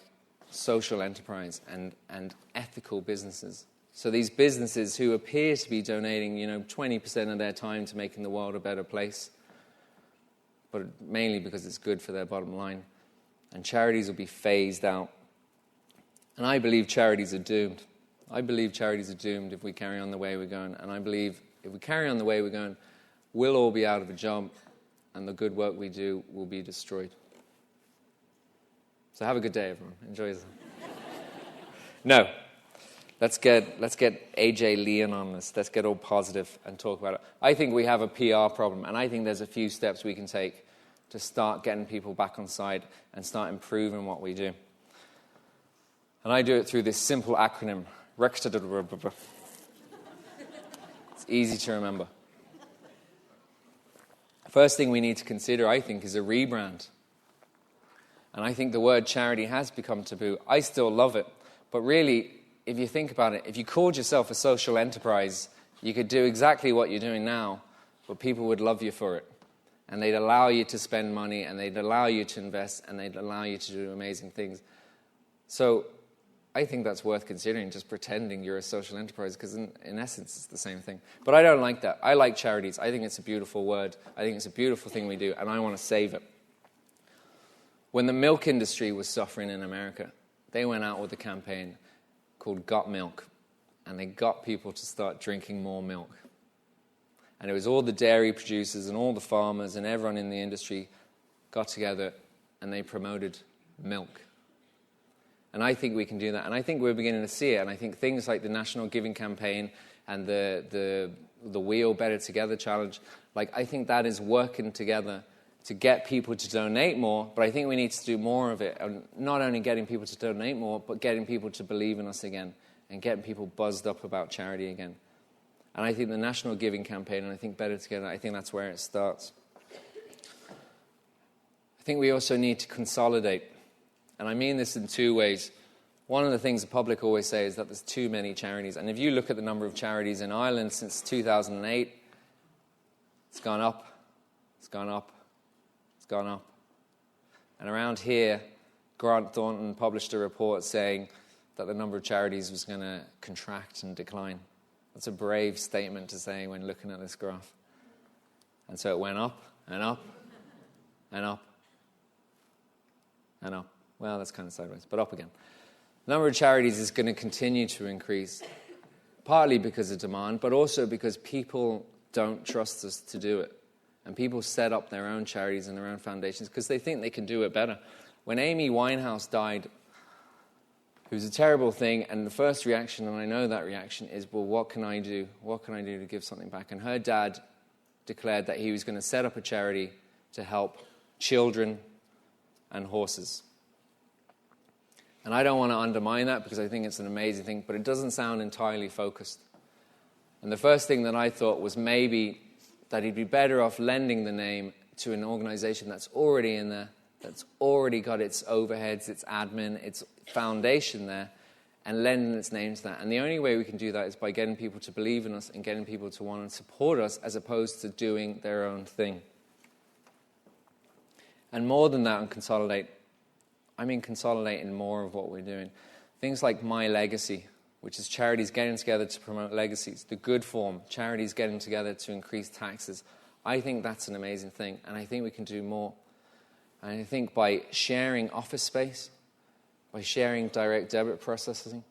social enterprise and ethical businesses. So these businesses who appear to be donating, 20% of their time to making the world a better place, but mainly because it's good for their bottom line. And charities will be phased out. And I believe charities are doomed. I believe charities are doomed if we carry on the way we're going. And I believe if we carry on the way we're going, we'll all be out of a job and the good work we do will be destroyed. So have a good day, everyone. Enjoy this. No. Let's get AJ Leon on this. Let's get all positive and talk about it. I think we have a PR problem, and I think there's a few steps we can take to start getting people back on side and start improving what we do. And I do it through this simple acronym. It's easy to remember. First thing we need to consider, I think, is a rebrand. And I think the word charity has become taboo. I still love it. But really, if you think about it, if you called yourself a social enterprise, you could do exactly what you're doing now, but people would love you for it. And they'd allow you to spend money, and they'd allow you to invest, and they'd allow you to do amazing things. So I think that's worth considering, just pretending you're a social enterprise, because in essence it's the same thing. But I don't like that. I like charities. I think it's a beautiful word. I think it's a beautiful thing we do, and I want to save it. When the milk industry was suffering in America, they went out with a campaign called Got Milk, and they got people to start drinking more milk. And it was all the dairy producers and all the farmers and everyone in the industry got together and they promoted milk. And I think we can do that. And I think we're beginning to see it. And I think things like the National Giving Campaign and the Wheel Better Together challenge. Like, I think that is working together to get people to donate more, but I think we need to do more of it. And not only getting people to donate more, but getting people to believe in us again and getting people buzzed up about charity again. And I think the National Giving Campaign, and I think Better Together, I think that's where it starts. I think we also need to consolidate. And I mean this in two ways. One of the things the public always say is that there's too many charities. And if you look at the number of charities in Ireland since 2008, it's gone up, it's gone up, it's gone up. And around here, Grant Thornton published a report saying that the number of charities was going to contract and decline. That's a brave statement to say when looking at this graph. And so it went up and up and up and up. Well, that's kind of sideways, but up again. The number of charities is going to continue to increase, partly because of demand, but also because people don't trust us to do it. And people set up their own charities and their own foundations because they think they can do it better. When Amy Winehouse died, it was a terrible thing, and the first reaction, and I know that reaction, is, well, what can I do? What can I do to give something back? And her dad declared that he was going to set up a charity to help children and horses. And I don't want to undermine that because I think it's an amazing thing, but it doesn't sound entirely focused. And the first thing that I thought was maybe that he'd be better off lending the name to an organization that's already in there, that's already got its overheads, its admin, its foundation there, and lending its name to that. And the only way we can do that is by getting people to believe in us and getting people to want to support us as opposed to doing their own thing. And more than that, and consolidate, I mean consolidating more of what we're doing. Things like My Legacy, which is charities getting together to promote legacies. The Good Form, charities getting together to increase taxes. I think that's an amazing thing, and I think we can do more. And I think by sharing office space, by sharing direct debit processing,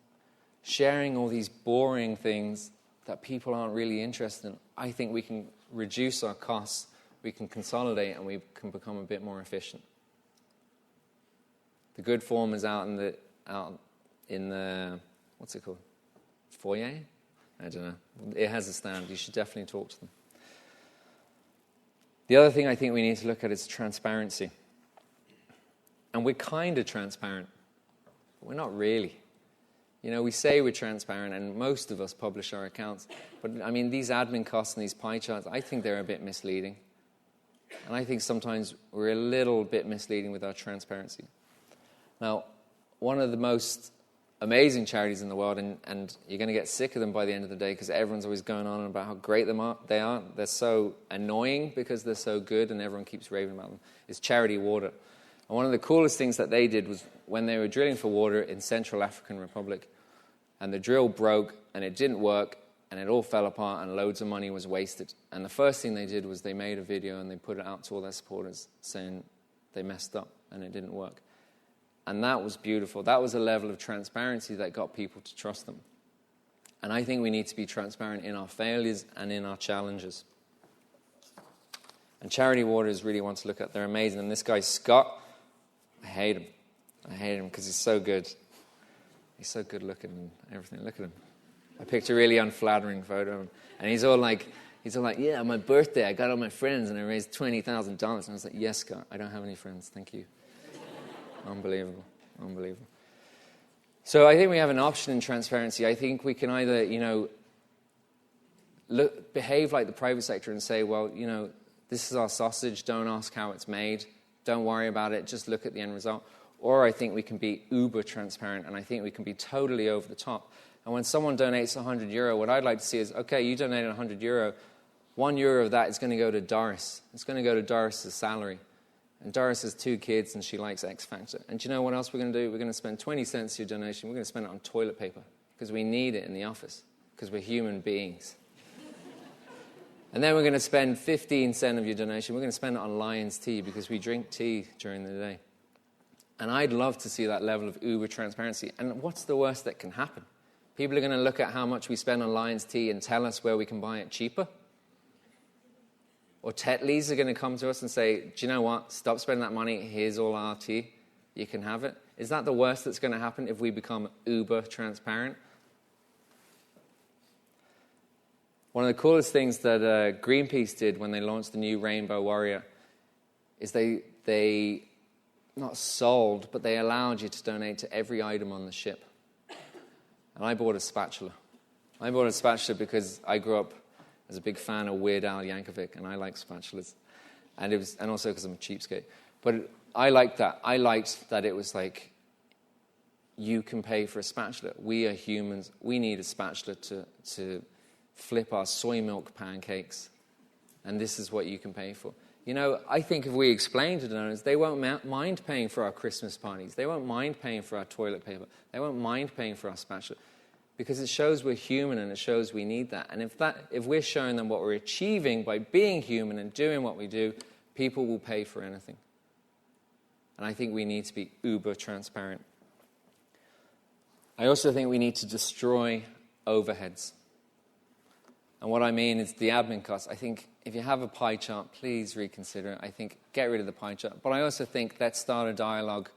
sharing all these boring things that people aren't really interested in, I think we can reduce our costs, we can consolidate, and we can become a bit more efficient. The Good Form is out in the what's it called? Foyer? I don't know. It has a stand. You should definitely talk to them. The other thing I think we need to look at is transparency. And we're kind of transparent, but we're not really. You know, we say we're transparent, and most of us publish our accounts. But, I mean, these admin costs and these pie charts, I think they're a bit misleading. And I think sometimes we're a little bit misleading with our transparency. Now, one of the most amazing charities in the world, and you're going to get sick of them by the end of the day because everyone's always going on about how great they are. They're so annoying because they're so good and everyone keeps raving about them, is Charity Water. And one of the coolest things that they did was when they were drilling for water in Central African Republic, and the drill broke and it didn't work and it all fell apart and loads of money was wasted. And the first thing they did was they made a video and they put it out to all their supporters saying they messed up and it didn't work. And that was beautiful. That was a level of transparency that got people to trust them. And I think we need to be transparent in our failures and in our challenges. And Charity Water is really one to look at. They're amazing. And this guy, Scott, I hate him. I hate him because he's so good. He's so good looking and everything. Look at him. I picked a really unflattering photo of him. And he's all like, yeah, on my birthday, I got all my friends and I raised $20,000. And I was like, yes, Scott, I don't have any friends. Thank you. Unbelievable. Unbelievable. So I think we have an option in transparency. I think we can either, behave like the private sector and say, well, this is our sausage. Don't ask how it's made. Don't worry about it. Just look at the end result. Or I think we can be uber transparent, and I think we can be totally over the top. And when someone donates €100, what I'd like to see is, okay, you donated €100. €1 of that is going to go to Doris. It's going to go to Doris's salary. And Doris has 2 kids and she likes X Factor. And do you know what else we're going to do? We're going to spend 20 cents of your donation. We're going to spend it on toilet paper because we need it in the office because we're human beings. And then we're going to spend 15 cents of your donation. We're going to spend it on Lion's tea because we drink tea during the day. And I'd love to see that level of uber transparency. And what's the worst that can happen? People are going to look at how much we spend on Lion's tea and tell us where we can buy it cheaper. Or Tetley's are going to come to us and say, do you know what? Stop spending that money. Here's all our tea. You can have it. Is that the worst that's going to happen if we become uber transparent? One of the coolest things that Greenpeace did when they launched the new Rainbow Warrior is they not sold, but they allowed you to donate to every item on the ship. And I bought a spatula. I bought a spatula because I grew up as a big fan of Weird Al Yankovic, and I like spatulas. And also because I'm a cheapskate. But I liked that. I liked that it was like, you can pay for a spatula. We are humans. We need a spatula to flip our soy milk pancakes. And this is what you can pay for. You know, I think if we explain to donors, they won't mind paying for our Christmas parties. They won't mind paying for our toilet paper. They won't mind paying for our spatula. Because it shows we're human and it shows we need that. And if we're showing them what we're achieving by being human and doing what we do, people will pay for anything. And I think we need to be uber transparent. I also think we need to destroy overheads. And what I mean is the admin costs. I think if you have a pie chart, please reconsider it. I think get rid of the pie chart. But I also think let's start a dialogue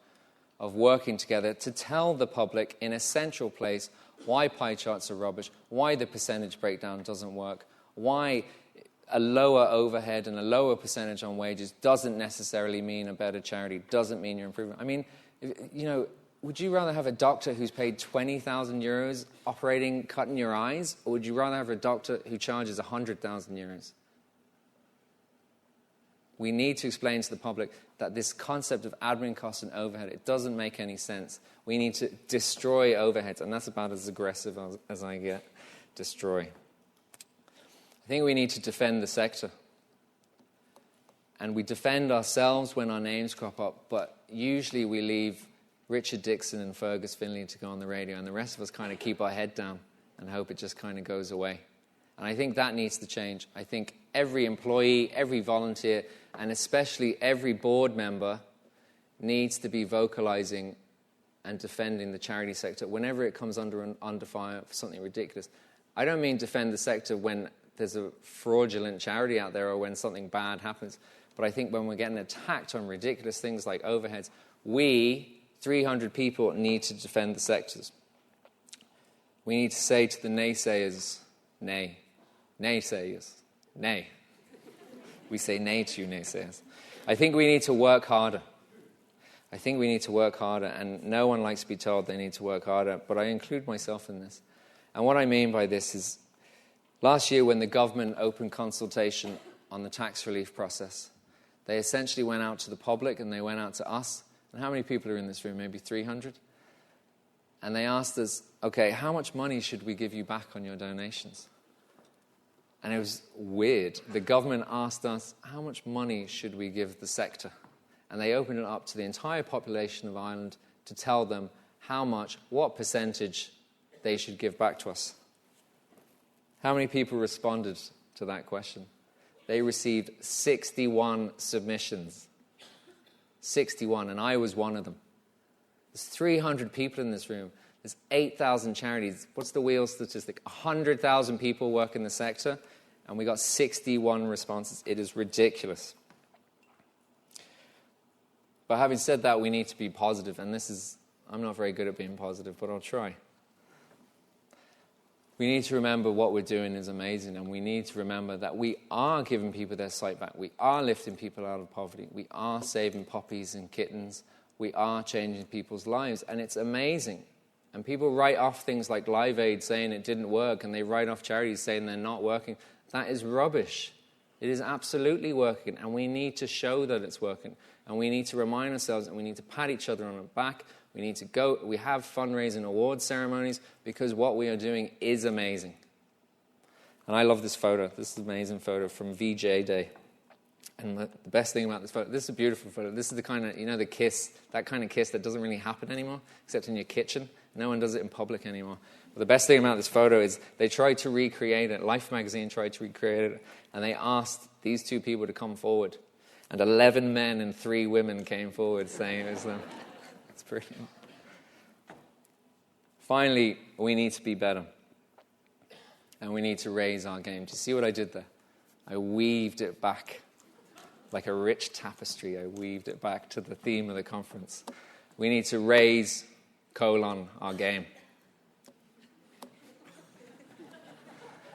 of working together to tell the public in a central place why pie charts are rubbish, why the percentage breakdown doesn't work, why a lower overhead and a lower percentage on wages doesn't necessarily mean a better charity, doesn't mean you're improving. I mean, you know, would you rather have a doctor who's paid 20,000 euros operating, cutting your eyes, or would you rather have a doctor who charges 100,000 euros? We need to explain to the public that this concept of admin costs and overhead, it doesn't make any sense. We need to destroy overheads, and that's about as aggressive as I get. Destroy. I think we need to defend the sector. And we defend ourselves when our names crop up, but usually we leave Richard Dixon and Fergus Finlay to go on the radio, and the rest of us kind of keep our head down and hope it just kind of goes away. And I think that needs to change. I think every employee, every volunteer, and especially every board member needs to be vocalizing and defending the charity sector whenever it comes under fire for something ridiculous. I don't mean defend the sector when there's a fraudulent charity out there or when something bad happens, but I think when we're getting attacked on ridiculous things like overheads, we, 300 people, need to defend the sectors. We need to say to the naysayers, nay. Naysayers, nay. We say nay to you, naysayers. I think we need to work harder. I think we need to work harder, and no one likes to be told they need to work harder, but I include myself in this. And what I mean by this is, last year when the government opened consultation on the tax relief process, they essentially went out to the public and they went out to us. And how many people are in this room? Maybe 300? And they asked us, okay, how much money should we give you back on your donations? And it was weird. The government asked us, how much money should we give the sector? And they opened it up to the entire population of Ireland to tell them how much, what percentage they should give back to us. How many people responded to that question? They received 61 submissions. 61, and I was one of them. There's 300 people in this room. There's 8,000 charities. What's the wheel statistic? 100,000 people work in the sector, and we got 61 responses. It is ridiculous. But having said that, we need to be positive, and I'm not very good at being positive, but I'll try. We need to remember what we're doing is amazing, and we need to remember that we are giving people their sight back. We are lifting people out of poverty. We are saving puppies and kittens. We are changing people's lives, and it's amazing. And people write off things like Live Aid saying it didn't work, and they write off charities saying they're not working. That is rubbish. It is absolutely working, and we need to show that it's working. And we need to remind ourselves, and we need to pat each other on the back. We need to go. We have fundraising award ceremonies because what we are doing is amazing. And I love this photo. This is an amazing photo from VJ Day. And the best thing about this photo, this is a beautiful photo. This is the kind of, the kiss, that kind of kiss that doesn't really happen anymore, except in your kitchen. No one does it in public anymore. But the best thing about this photo is they tried to recreate it. Life magazine tried to recreate it. And they asked these two people to come forward. And 11 men and 3 women came forward saying it was them. It's brilliant. Finally, we need to be better. And we need to raise our game. Do you see what I did there? I weaved it back. Like a rich tapestry, I weaved it back to the theme of the conference. We need to raise, our game.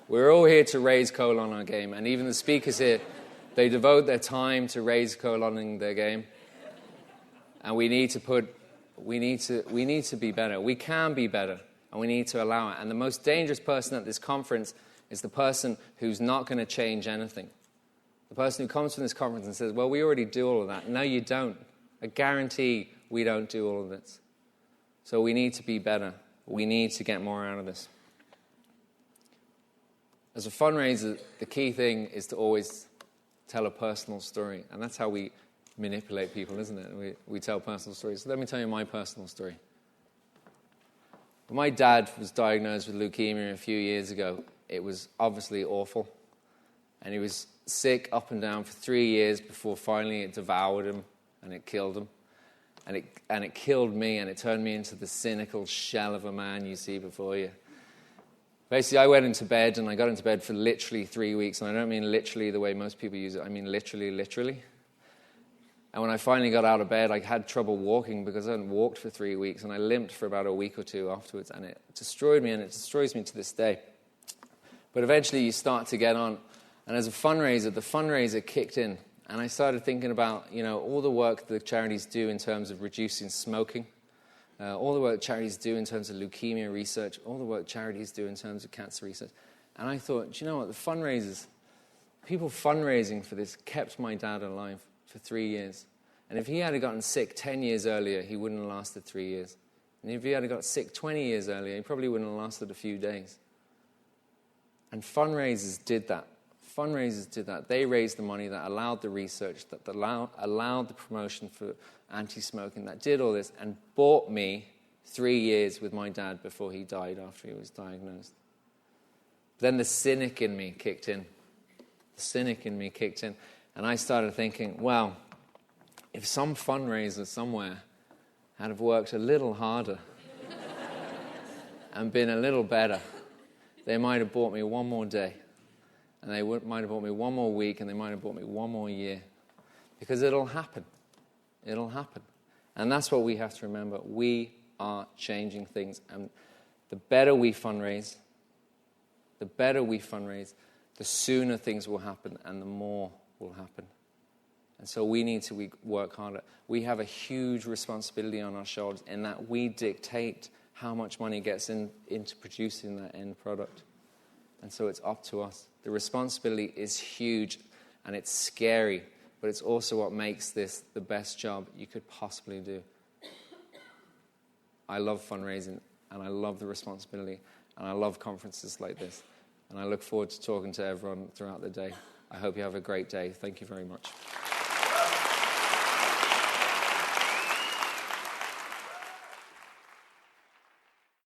We're all here to raise colon our game, and even the speakers here, they devote their time to raise coloning their game. And we need to be better. We can be better, and we need to allow it. And the most dangerous person at this conference is the person who's not going to change anything. The person who comes from this conference and says, well, we already do all of that. No, you don't. I guarantee we don't do all of this. So we need to be better. We need to get more out of this. As a fundraiser, the key thing is to always tell a personal story. And that's how we manipulate people, isn't it? We tell personal stories. So let me tell you my personal story. When my dad was diagnosed with leukemia a few years ago, it was obviously awful. And he was sick up and down for 3 years before finally it devoured him and it killed him. And it killed me, and it turned me into the cynical shell of a man you see before you. Basically, I went into bed, and I got into bed for literally 3 weeks. And I don't mean literally the way most people use it. I mean literally. And when I finally got out of bed, I had trouble walking because I hadn't walked for 3 weeks, and I limped for about a week or two afterwards. And it destroyed me, and it destroys me to this day. But eventually, you start to get on. And as a fundraiser, the fundraiser kicked in. And I started thinking about, all the work the charities do in terms of reducing smoking, all the work charities do in terms of leukemia research, all the work charities do in terms of cancer research. And I thought, do you know what, the fundraisers, people fundraising for this kept my dad alive for 3 years. And if he had gotten sick 10 years earlier, he wouldn't have lasted 3 years. And if he had got sick 20 years earlier, he probably wouldn't have lasted a few days. And fundraisers did that. Fundraisers did that. They raised the money that allowed the research, that allowed the promotion for anti-smoking, that did all this, and bought me 3 years with my dad before he died after he was diagnosed. Then the cynic in me kicked in. And I started thinking, well, if some fundraiser somewhere had have worked a little harder and been a little better, they might have bought me one more day. And they might have bought me one more week, and they might have bought me one more year. Because it'll happen. It'll happen. And that's what we have to remember. We are changing things. And the better we fundraise, the sooner things will happen and the more will happen. And so we need to work harder. We have a huge responsibility on our shoulders in that we dictate how much money gets into producing that end product. And so it's up to us. The responsibility is huge, and it's scary, but it's also what makes this the best job you could possibly do. I love fundraising, and I love the responsibility, and I love conferences like this. And I look forward to talking to everyone throughout the day. I hope you have a great day. Thank you very much.